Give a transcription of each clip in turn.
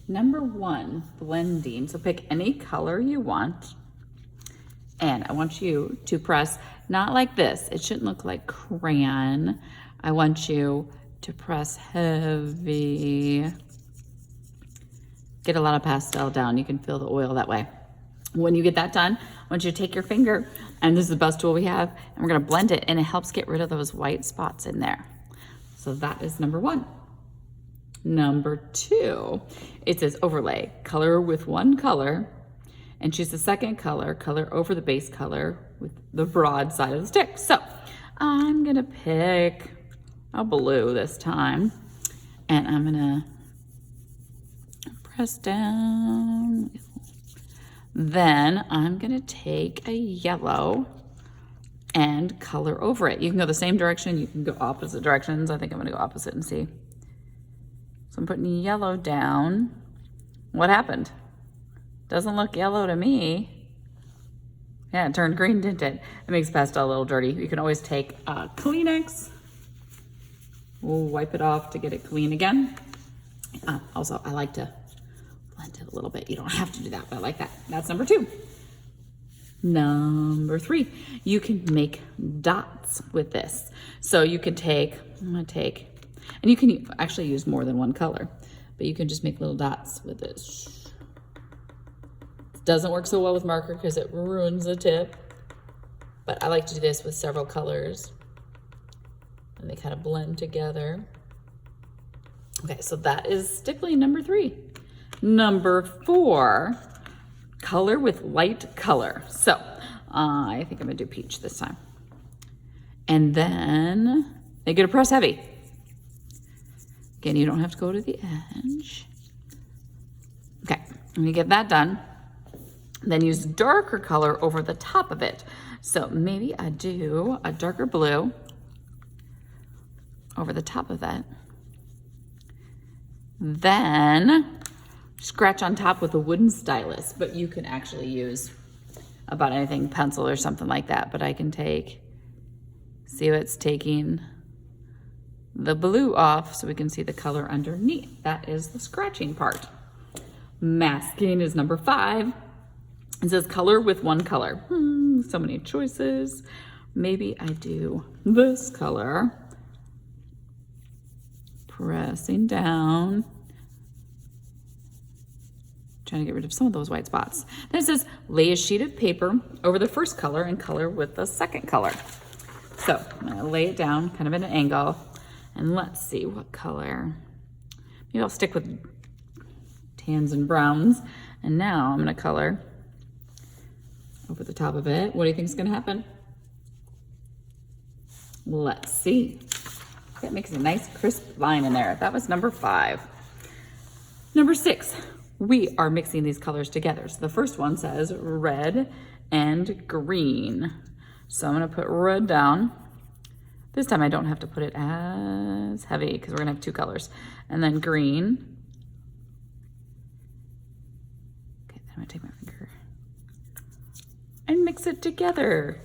Number 1, blending. So pick any color you want. And I want you to press, not like this. It shouldn't look like crayon. I want you to press heavy. Get a lot of pastel down. You can feel the oil that way. When you get that done, I want you to take your finger, and this is the best tool we have, and we're gonna blend it, and it helps get rid of those white spots in there. So that is number 1. Number 2, it says overlay, color with one color, and choose the second color, color over the base color with the broad side of the stick. So I'm gonna pick a blue this time, and I'm gonna press down. Then I'm gonna take a yellow and color over it. You can go the same direction, you can go opposite directions. I think I'm gonna go opposite and see. So I'm putting yellow down. What happened? Doesn't look yellow to me. Yeah, it turned green, didn't it? It makes pastel a little dirty. You can always take a Kleenex. We'll wipe it off to get it clean again. Also, I like to blend it a little bit. You don't have to do that, but I like that. That's number 2. Number 3, you can make dots with this. So you can take, and you can actually use more than one color, but you can just make little dots with this. It doesn't work so well with marker because it ruins the tip, but I like to do this with several colors, and they kind of blend together. Okay, so that is stickly number 3. Number 4, color with light color. So I think I'm gonna do peach this time. And then you're gonna press heavy. Again, you don't have to go to the edge. Okay, when you get that done, then use darker color over the top of it. So maybe I do a darker blue over the top of that. Then scratch on top with a wooden stylus, but you can actually use about anything, pencil or something like that. But I can see what's taking the blue off so we can see the color underneath. That is the scratching part. Masking is number 5. It says color with one color. So many choices. Maybe I do this color. Pressing down. Trying to get rid of some of those white spots. Then it says lay a sheet of paper over the first color and color with the second color. So I'm gonna lay it down kind of at an angle, and let's see what color. Maybe I'll stick with tans and browns. And now I'm gonna color over the top of it. What do you think is gonna happen? Let's see. That makes a nice crisp line in there. That was number 5. Number 6, we are mixing these colors together. So the first one says red and green. So I'm gonna put red down. This time I don't have to put it as heavy because we're gonna have 2 colors. And then green. Okay, then I'm gonna take my finger and mix it together.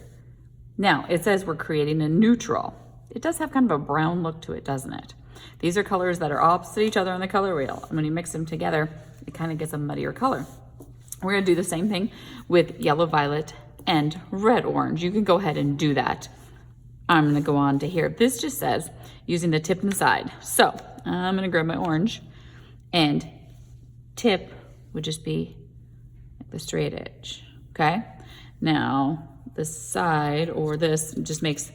Now it says we're creating a neutral. It does have kind of a brown look to it, doesn't it? These are colors that are opposite each other on the color wheel. And when you mix them together, it kind of gets a muddier color. We're gonna do the same thing with yellow, violet, and red, orange. You can go ahead and do that. I'm gonna go on to here. This just says using the tip and the side. So I'm gonna grab my orange, and tip would just be like the straight edge, okay? Now the side, or this, just makes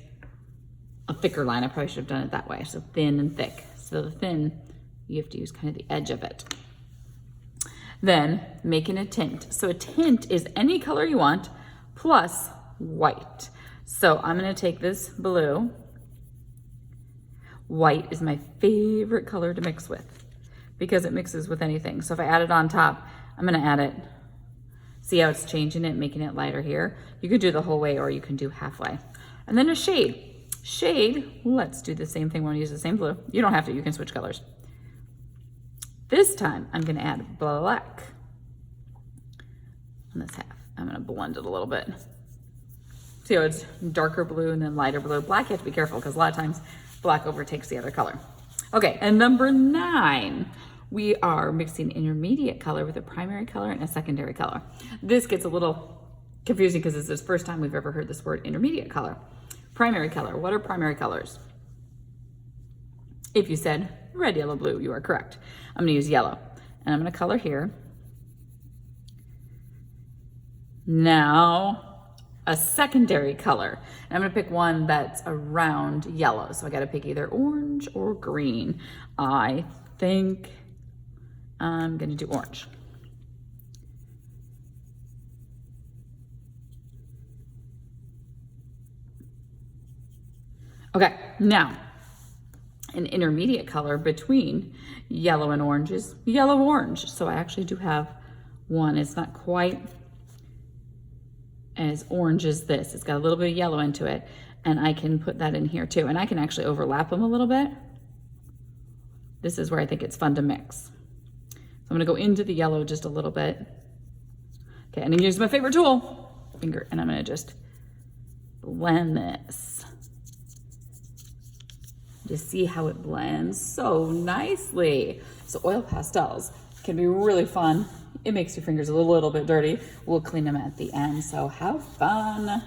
a thicker line. I probably should have done it that way. So thin and thick. So the thin, you have to use kind of the edge of it. Then making a tint. So a tint is any color you want plus white. So I'm gonna take this blue. White is my favorite color to mix with because it mixes with anything. So if I add it on top, I'm gonna add it. See how it's changing it, making it lighter here? You could do the whole way or you can do halfway. And then a shade. Shade, let's do the same thing. We're gonna use the same blue. You don't have to, you can switch colors. This time, I'm gonna add black on this half. I'm gonna blend it a little bit. See how it's darker blue and then lighter blue. Black, you have to be careful because a lot of times black overtakes the other color. Okay, and number 9, we are mixing intermediate color with a primary color and a secondary color. This gets a little confusing because it's the first time we've ever heard this word intermediate color. Primary color, what are primary colors? If you said red, yellow, blue, you are correct. I'm gonna use yellow, and I'm gonna color here. Now, a secondary color. And I'm gonna pick one that's around yellow. So I gotta pick either orange or green. I think I'm gonna do orange. Okay, now, an intermediate color between yellow and orange is yellow-orange. So I actually do have one. It's not quite as orange as this. It's got a little bit of yellow into it, and I can put that in here too. And I can actually overlap them a little bit. This is where I think it's fun to mix. So I'm gonna go into the yellow just a little bit. Okay, and I'm gonna use my favorite tool, finger, and I'm gonna just blend this. Just see how it blends so nicely. So oil pastels can be really fun. It makes your fingers a little bit dirty. We'll clean them at the end, so have fun.